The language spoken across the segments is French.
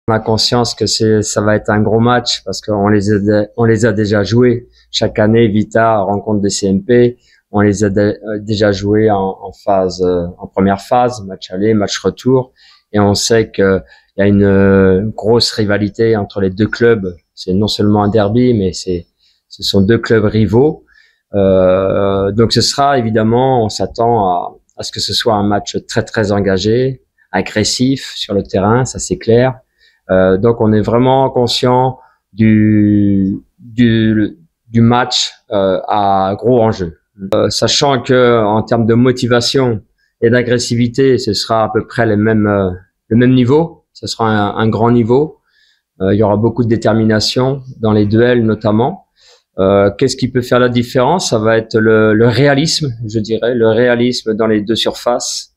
On a conscience que ça va être un gros match parce qu'on les a déjà joués. Chaque année, Vita rencontre des CMP. On les a déjà joués en première phase, match aller, match retour. Et on sait qu'il y a une grosse rivalité entre les deux clubs. C'est non seulement un derby, mais ce sont deux clubs rivaux. Donc ce sera évidemment, on s'attend à ce que ce soit un match très très engagé, agressif sur le terrain, ça c'est clair. Donc on est vraiment conscient du match à gros enjeu. Sachant que en termes de motivation et d'agressivité, ce sera à peu près le même niveau. Ce sera un grand niveau. Il y aura beaucoup de détermination dans les duels notamment. Qu'est-ce qui peut faire la différence? Ça va être le réalisme, je dirais, le réalisme dans les deux surfaces,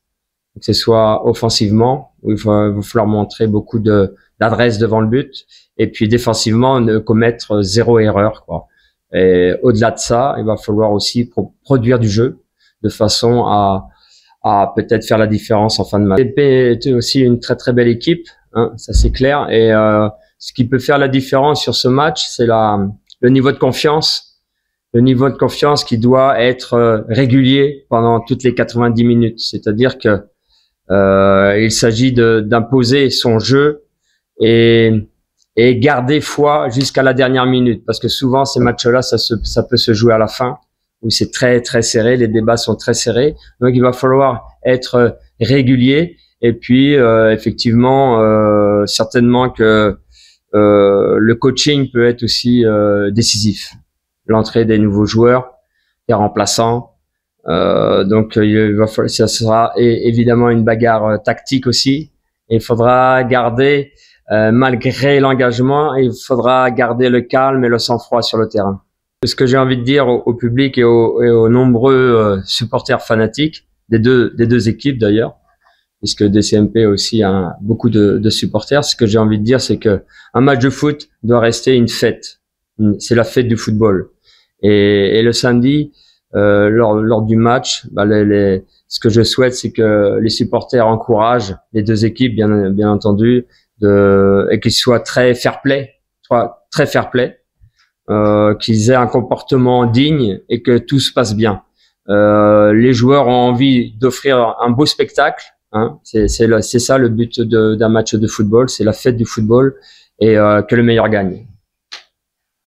que ce soit offensivement, où il va falloir montrer beaucoup d'adresse devant le but, et puis défensivement ne commettre zéro erreur, quoi. Et au-delà de ça, il va falloir aussi produire du jeu de façon à peut-être faire la différence en fin de match. TP est aussi une très très belle équipe, hein, ça c'est clair. Et ce qui peut faire la différence sur ce match, c'est le niveau de confiance. Le niveau de confiance qui doit être régulier pendant toutes les 90 minutes. C'est-à-dire que il s'agit d'imposer son jeu et garder foi jusqu'à la dernière minute, parce que souvent ces matchs-là, ça peut se jouer à la fin, où c'est très très serré, les débats sont très serrés. Donc il va falloir être régulier, et puis effectivement, certainement que le coaching peut être aussi décisif. L'entrée des nouveaux joueurs, des remplaçants. Donc il va falloir, ça sera évidemment une bagarre tactique aussi. Et il faudra garder, malgré l'engagement, il faudra garder le calme et le sang-froid sur le terrain. Ce que j'ai envie de dire au public et aux nombreux supporters fanatiques des deux équipes d'ailleurs, puisque DCMP aussi a beaucoup de supporters. Ce que j'ai envie de dire, c'est que un match de foot doit rester une fête. C'est la fête du football. Et le samedi, lors du match, ce que je souhaite, c'est que les supporters encouragent les deux équipes, bien entendu, et qu'ils soient très fair-play, qu'ils aient un comportement digne et que tout se passe bien. Les joueurs ont envie d'offrir un beau spectacle, hein, c'est ça le but d'un match de football, c'est la fête du football, et que le meilleur gagne.